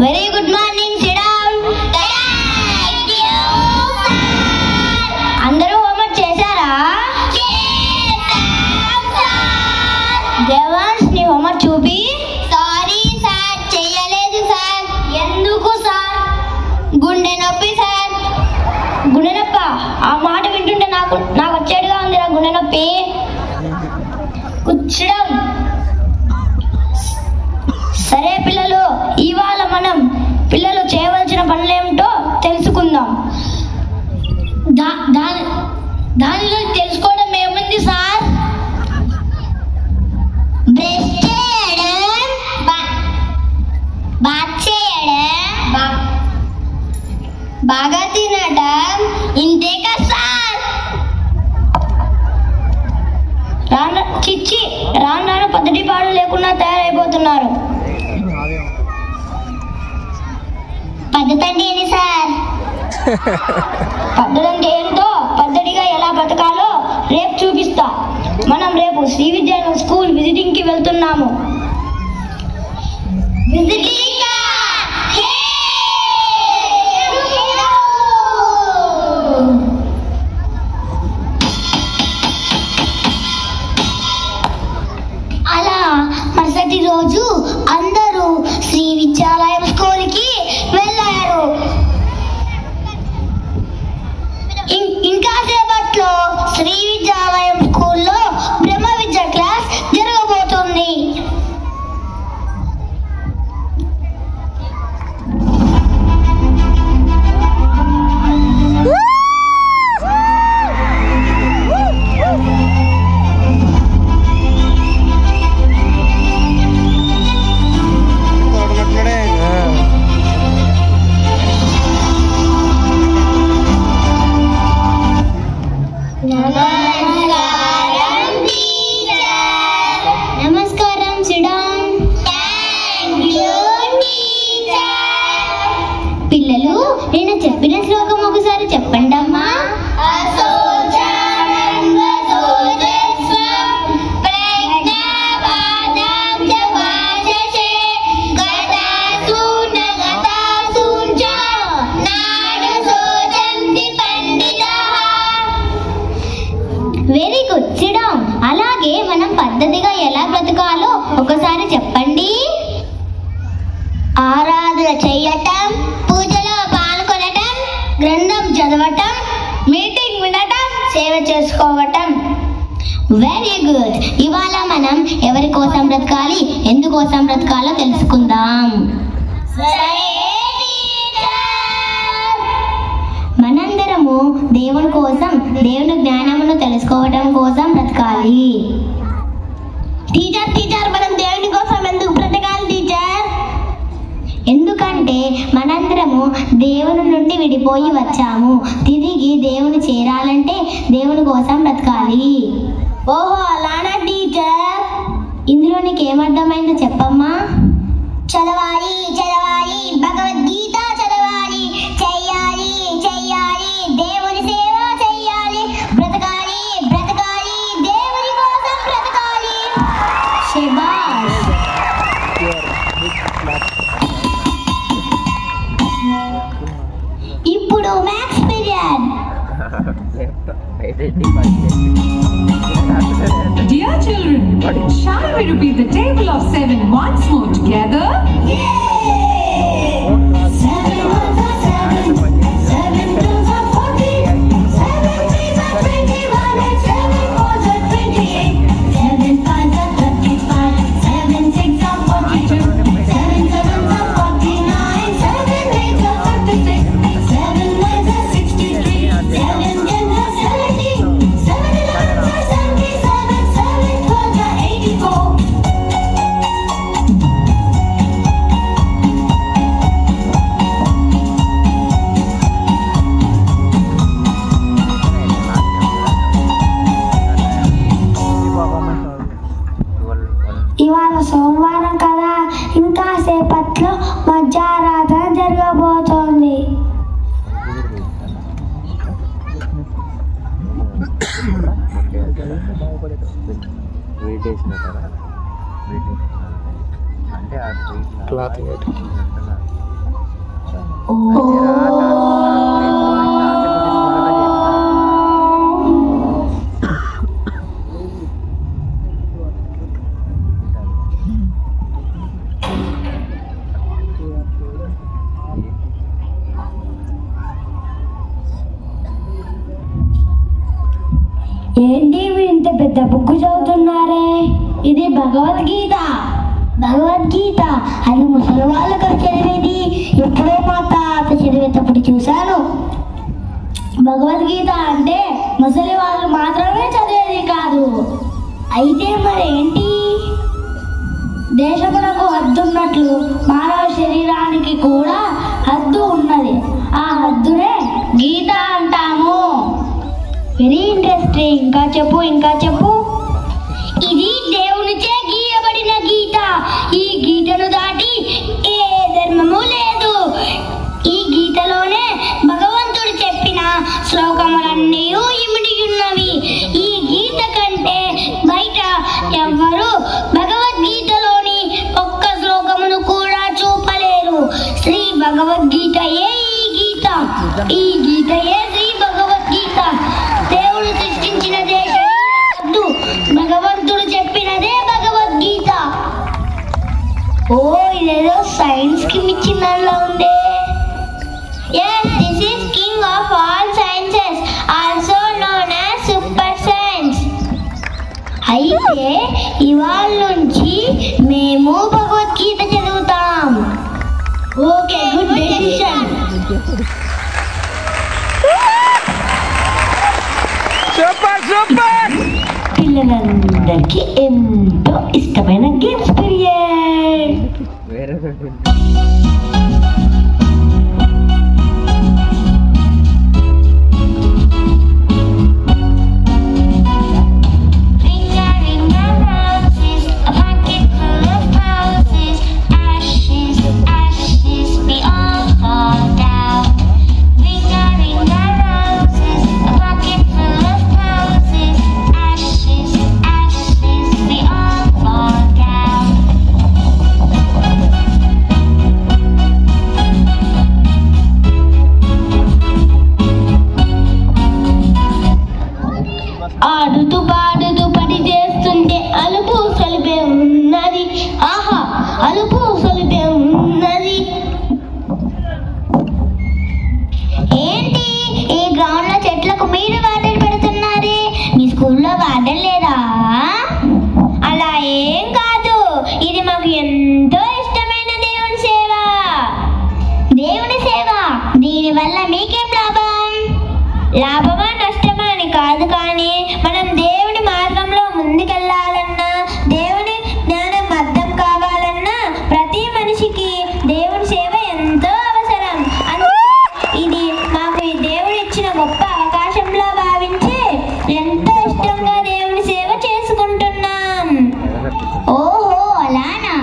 Very good morning. SIT down. Thank you అందరూ homework చేశారా? దేవాన్స్ నీ హోంవర్క్ చూపి. సారీ సార్, చెయ్యలేదు సార్. ఎందుకు సార్? గుండె నొప్పి సార్. గుండె నొప్ప? ఆ మాట వింటుంటే నాకు వచ్చేట్టుగా ఉందిరా గుండె నొప్పి. కూర్చోడం. సరే పిల్లలు, ఇవాళ మనం పిల్లలు చేయవలసిన పనులేమిటో తెలుసుకుందాం. దానిలో తెలుసుకోవడం ఏముంది సార్? బ్రష్ చేయడం, బాత్ చేయడం, బాగా తినడం, ఇంతే కదా సార్. రాను పద్ధతి పాడు లేకుండా తయారైపోతున్నారు. పద్ధతి అంటే ఏంటి సార్? పద్ధతి అంటే ఏంటో, పద్ధతిగా ఎలా బతకాలో రేపు చూపిస్తా. మనం రేపు శ్రీ విద్యాలయం స్కూల్ విజిటింగ్ కి వెళ్తున్నాము. అలా మరుసటి రోజు అందరూ శ్రీ విద్యాలయం స్కూల్ కి వెళ్ళారు. ఇంకా సేపట్లో శ్రీ విద్యాలయం స్కూల్లో బ్రహ్మ విద్య క్లాస్ జరగబోతుంది. నమస్కారం. సిడాన్. పిల్లలు, నేను చెప్పిన శ్లోకం ఒకసారి చెప్పండి అమ్మా. Very good. సిడాన్. అలాగే మనం పద్ధతిగా ఎలా బ్రతకాలో ఒకసారి చెప్పండి. ఆరాధన చెయ్యటం, పూజలో పాల్గొనటం, గ్రంథం చదవటం, మీటింగ్ వినటం, సేవ చేసుకోవటం. Very good. ఇవాళ మనం ఎవరి కోసం బ్రతకాలి, ఎందుకోసం బ్రతకాలో తెలుసుకుందాం. మనందరము దేవుని కోసం, దేవుని జ్ఞానమును తెలుసుకోవడం కోసం బ్రతకాలి. టీచర్ మనం దేవుని కోసం ఎందుకు బ్రతకాలి టీచర్? ఎందుకంటే మనందరము దేవుని నుండి విడిపోయి వచ్చాము. తిరిగి దేవుని చేరాలంటే దేవుని కోసం బ్రతకాలి. ఓహో అలానా టీచర్? ఇందులో నీకు ఏమర్థమైందో చెప్పమ్మా. చదవాలి భగవద్గీత చదవాలి, చెయ్యాలి దేవుని సేవ చెయ్యాలి, బ్రతకాలి దేవుని కోసం బ్రతకాలి. శభాష్. ఇప్పుడు maths period. Dear children, shall we repeat the table of 7 once more together? Yay! 7 1 7, 7 2 14, 7 3 21, and 7 4 28, 7 5 35, 7 6 42, 7 7 49, 7 8 56, 7 9 63, 7 10 70, 7 11 77, 7 12 84. ఇవాళ సోమవారం కదా, ఇంకా సేపట్లో మధ్యారాధన జరగబోతోంది. క్లాత్ ఏంటి మీరు ఇంత పెద్ద బుక్ చదువుతున్నారే? ఇది భగవద్గీత. భగవద్గీత అది ముసలి వాళ్ళకు చదివేది. ఎప్పుడో మా తాత చదివేటప్పుడు చూశాను. భగవద్గీత అంటే ముసలి వాళ్ళు మాత్రమే చదివేది కాదు. అయితే మరేంటి? దేశమునకు హద్దు ఉన్నట్లు మానవ శరీరానికి కూడా హద్దు ఉన్నది. ఆ హద్దునే గీత అంటాము. Very interesting. ఇంకా చెప్పు. ఇది దేవునిచే గీయబడిన గీత. ఈ గీతను దాటి ఏ ధర్మము లేదు. ఈ గీతలోనే భగవంతుడు చెప్పిన శ్లోకములన్నీ ఇమిడి ఉన్నవి. ఈ గీత కంటే బయట ఎవ్వరు భగవద్గీతలోని ఒక్క శ్లోకమును కూడా చూపలేరు. శ్రీ భగవద్గీతయే ఈ గీత. ఈ గీతయే శ్రీ భగవద్గీత. దేవుడు సృష్టించినదే భగవంతుడు చెప్పినదే భగవద్గీత. ఓ ఇదేదో సైన్స్ కి మిచ్చినలా ఉంది. Yes, this is king of all sciences, also known as super science. అయితే ఇవాళ నుంచి మేము భగవద్గీత చదువుతాం. Okay, good decision. సూపర్. పిల్లలందరికీ ఎంతో ఇష్టమైన గేమ్స్ పీరియడ్. ఆడుతూ పాడుతూ పని చేస్తుంటే అలుపు సొలిపే ఉన్నది. ఆహా, అలుపు సొలిపే ఉన్నది. ఏంటి ఈ గ్రౌండ్ లో చెట్లకు మీరు వాటర్ పెడుతున్నారే? మీ స్కూల్లో వాటర్ లేదా? అలా ఏం కాదు, ఇది మాకు ఎంతో ఇష్టమైన దేవుని సేవ. దేవుని సేవ దీనివల్ల మీకేం లాభం? లాభమా నష్టమా అని కాదు, కానీ మనం దేవుని మార్గంలో ముందుకెళ్ళాలన్నా, దేవుని జ్ఞానం అర్థం కావాలన్నా ప్రతి మనిషికి దేవుని సేవ ఎంతో అవసరం. ఇది మాకు ఈ దేవుడు ఇచ్చిన గొప్ప అవకాశంలో భావించి ఎంతో ఇష్టంగా దేవుని సేవ చేసుకుంటున్నాం. ఓహో, అలానా?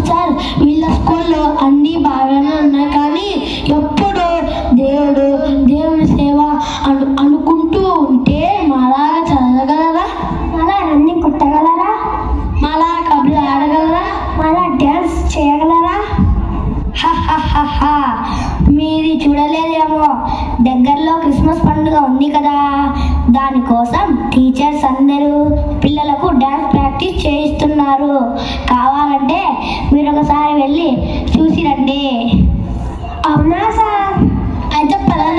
సార్, వీళ్ళ స్కూల్లో అన్ని బాగానే ఉన్నాయి, కానీ ఎప్పుడు దేవుని సేవ అనుకుంటూ ఉంటే మాలాగా చదవగలరా? మాలా రన్నింగ్ కుట్టగలరా? మాలా కబడ్డీ ఆడగలరా? మాలా డ్యాన్స్ చేయగలరా? మీది చూడలేదేమో, దగ్గరలో క్రిస్మస్ పండుగ ఉంది కదా, దానికోసం టీచర్స్ అందరూ పిల్లలకు డ్యాన్స్ ప్రాక్టీస్ చేయిస్తున్నారు. కావాలంటే మీరు ఒకసారి వెళ్ళి చూసి రండి. అవునా సార్? అయితే పదరా.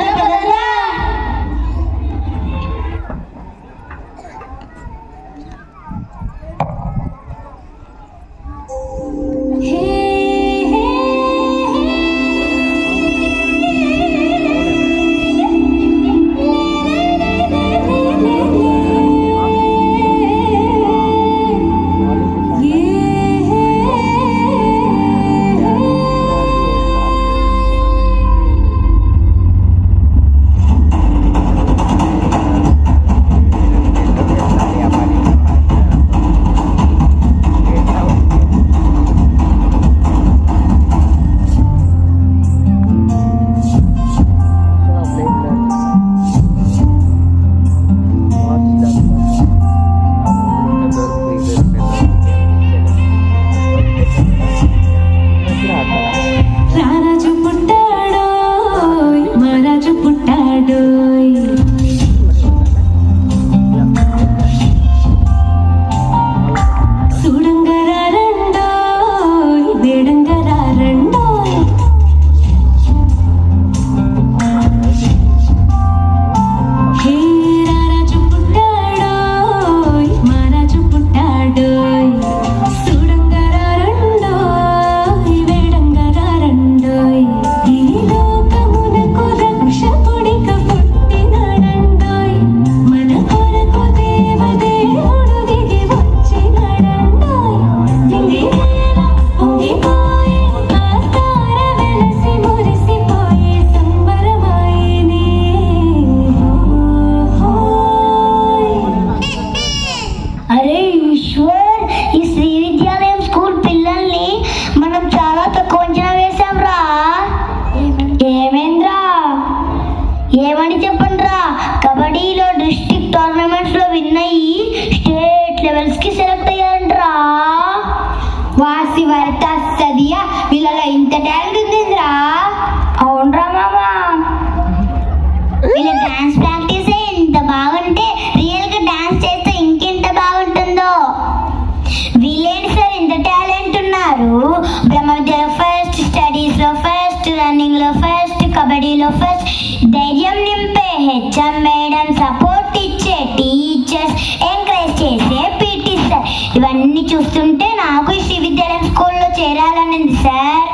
ఇవన్నీ చూస్తుంటే నాకు ఈ శ్రీ విద్యాలయం స్కూల్లో చేరాలనింది సార్.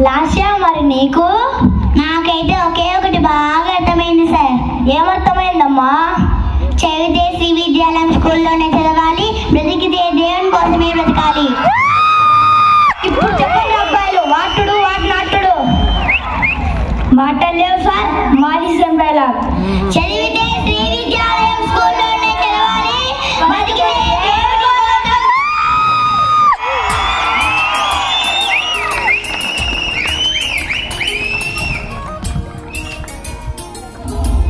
లాస్య మరి నీకు? నాకైతే ఒకే ఒకటి బాగా అర్థమైంది సార్. ఏమర్థమైందమ్మా? చదివితే శ్రీ విద్యాలయం స్కూల్లోనే చదవాలి, బ్రతికితే దేవుని కోసమే బ్రతకాలి. ఇప్పుడు చెప్పండి అబ్బాయిలు, వాటుడు వాటి నాటుడు. మాటలు లేవు సార్, మాది డైలాగ్. చదివితే శ్రీ విద్యాలయం స్కూల్లోనే చదవాలి, బ్రతికితే దేవుని కోసం.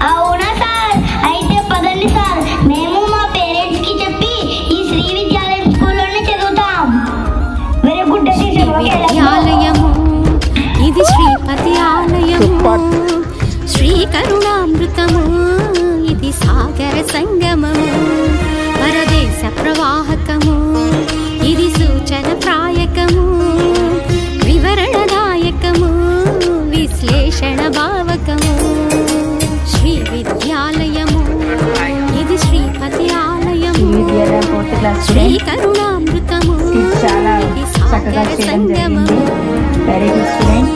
అవునా సార్? అయితే పదండి సార్, మేము మా పేరెంట్స్ కి చెప్పి ఈ శ్రీ విద్యాలయం స్కూల్లోనే చదువుతాం. Very good decision. విద్యాలయము ఇది శ్రీపతి ఆలయము, శ్రీ కరుణామృతము ఇది సాగర సంగమము, పరదేశ ప్రవాహకము ఇది సూచన ప్రాయకము, వివరణదాయకము విశ్లేషణ భావకము. శ్రీ విద్యాలయము ఇది శ్రీపతి ఆలయము, శ్రీ కరుణామృతము ఇది సాగర సంగమము. Very good student.